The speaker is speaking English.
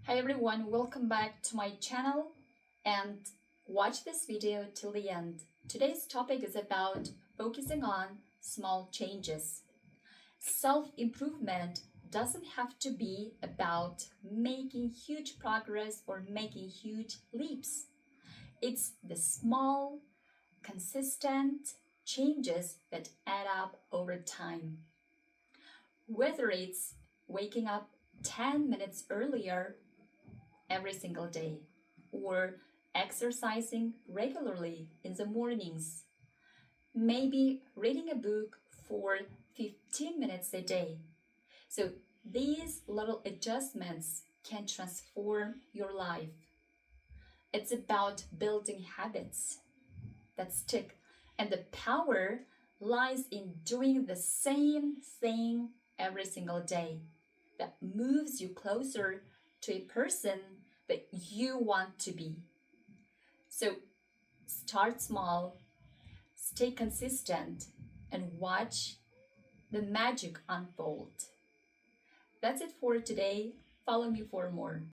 Hi everyone, welcome back to my channel and watch this video till the end. Today's topic is about focusing on small changes. Self-improvement doesn't have to be about making huge progress or making huge leaps. It's the small, consistent changes that add up over time. Whether it's waking up 10 minutes earlier every single day, or exercising regularly in the mornings, maybe reading a book for 15 minutes a day. So these little adjustments can transform your life. It's about building habits that stick, and the power lies in doing the same thing every single day that moves you closer to a person that you want to be. So start small, stay consistent, and watch the magic unfold. That's it for today. Follow me for more.